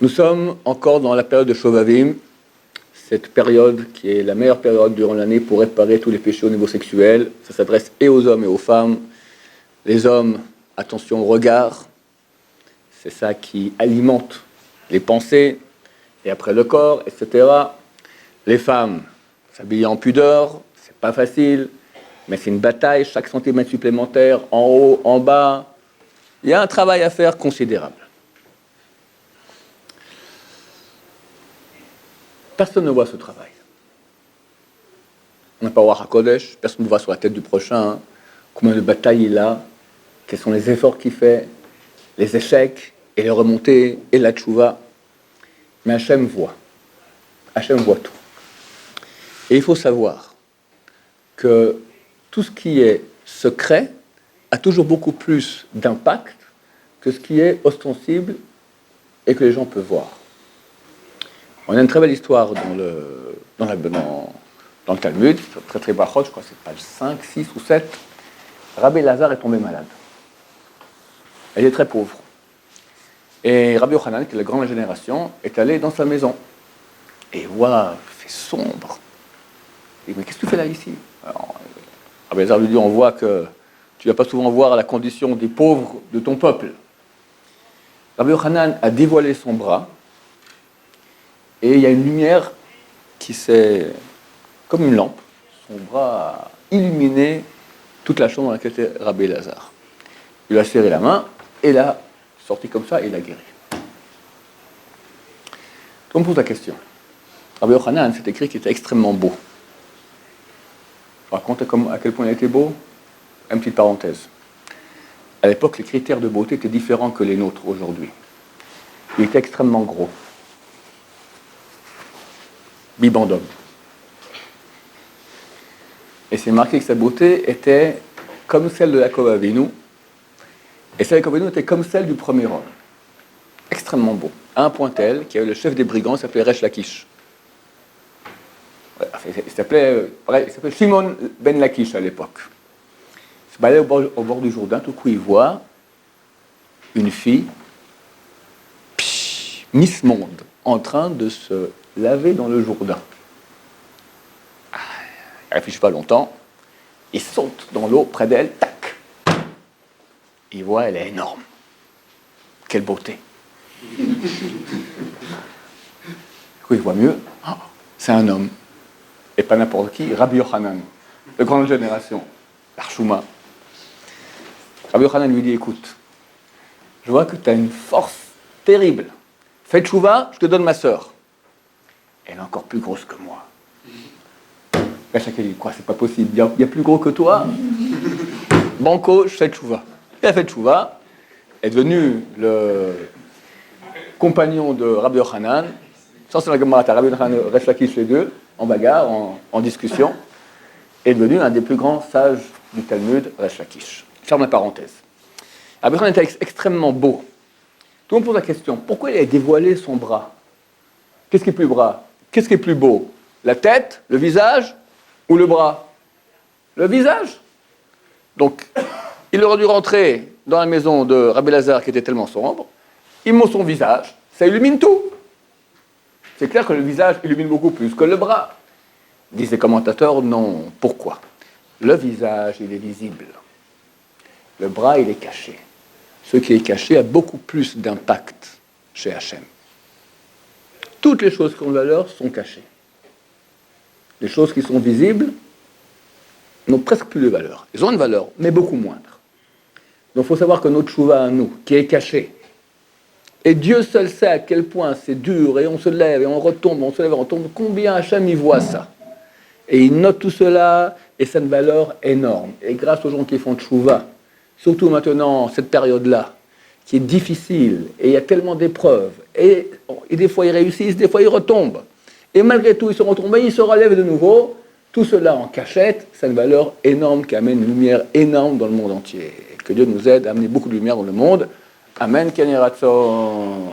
Nous sommes encore dans la période de Shovavim, cette période qui est la meilleure période durant l'année pour réparer tous les péchés au niveau sexuel. Ça s'adresse et aux hommes et aux femmes. Les hommes, attention au regard, c'est ça qui alimente les pensées, et après le corps, etc. Les femmes, s'habiller en pudeur, c'est pas facile, mais c'est une bataille, chaque centimètre supplémentaire, en haut, en bas. Il y a un travail à faire considérable. Personne ne voit ce travail. On n'a pas voir à Kodesh, personne ne voit sur la tête du prochain combien de batailles il a, quels sont les efforts qu'il fait, les échecs, et les remontées, et la tchouva. Mais Hachem voit. Hachem voit tout. Et il faut savoir que tout ce qui est secret a toujours beaucoup plus d'impact que ce qui est ostensible et que les gens peuvent voir. On a une très belle histoire dans le Talmud, très très bachot, je crois que c'est page 5, 6 ou 7. Rabbi Lazare est tombé malade. Elle est très pauvre. Et Rabbi Yochanan, qui est la grande génération, est allé dans sa maison. Et il voit, il fait sombre. Il dit, mais qu'est-ce que tu fais là ici? Alors, Rabbi Lazare lui dit, on voit que tu ne vas pas souvent voir la condition des pauvres de ton peuple. Rabbi Yochanan a dévoilé son bras, et il y a une lumière qui s'est, comme une lampe, son bras a illuminé toute la chambre dans laquelle était Rabbi Lazare. Il lui a serré la main, et là, sorti comme ça, et il a guéri. On me pose la question. Rabbi Yochanan, c'est écrit qu'il était extrêmement beau. Je raconte à quel point il était beau. Une petite parenthèse. À l'époque, les critères de beauté étaient différents que les nôtres aujourd'hui. Il était extrêmement gros. Bibendum. Et c'est marqué que sa beauté était comme celle de Yaakov Avinu. Et celle de Yaakov Avinu était comme celle du premier homme. Extrêmement beau. À un point tel qu'il y avait le chef des brigands, il s'appelait Resh Lakish. Il s'appelait Shimon ben Lakish à l'époque. Il se baladait au bord du Jourdain, tout coup il voit une fille, Miss Monde, en train de se laver dans le Jourdain. Il ne réfléchit pas longtemps, il saute dans l'eau près d'elle, tac. Il voit, elle est énorme. Quelle beauté. Du coup, il voit mieux, c'est un homme. Et pas n'importe qui, Rabbi Yochanan, de grande génération, l'Archouma. Rabbi Yochanan lui dit, écoute, je vois que tu as une force terrible. Fais tchouva, je te donne ma sœur. Elle est encore plus grosse que moi. Là, chacun dit, quoi, c'est pas possible, il y a plus gros que toi. Banco, je fais tchouva. Il a fait tchouva, est devenu le compagnon de Rabbi Yochanan. Sans la Gemara, Rabbi Yochanan, Resh Lakish, les deux, en bagarre, en discussion, est devenu un des plus grands sages du Talmud, Resh Lakish. Ferme la parenthèse. Rabbi Yochanan était extrêmement beau. Tout le monde pose la question, pourquoi il a dévoilé son bras? Qu'est-ce qui est plus bras? Qu'est-ce qui est plus beau? La tête, le visage ou le bras? Le visage. Donc, il aurait dû rentrer dans la maison de Rabbi Lazare qui était tellement sombre, il montre son visage, ça illumine tout. C'est clair que le visage illumine beaucoup plus que le bras. Disent les commentateurs, non. Pourquoi? Le visage, il est visible. Le bras, il est caché. Ce qui est caché a beaucoup plus d'impact chez Hachem. Toutes les choses qui ont valeur sont cachées. Les choses qui sont visibles n'ont presque plus de valeur. Elles ont une valeur, mais beaucoup moindre. Donc il faut savoir que notre tchouva à nous, qui est caché, et Dieu seul sait à quel point c'est dur, et on se lève, et on retombe, on se lève, et on retombe, combien Hachem y voit ça. Et il note tout cela, et ça a une valeur énorme. Et grâce aux gens qui font tchouva, surtout maintenant, cette période-là, qui est difficile, et il y a tellement d'épreuves, et des fois ils réussissent, des fois ils retombent. Et malgré tout, ils se retombent, ils se relèvent de nouveau. Tout cela en cachette, c'est une valeur énorme qui amène une lumière énorme dans le monde entier. Et que Dieu nous aide à amener beaucoup de lumière dans le monde. Amen, Ken Yeratzon.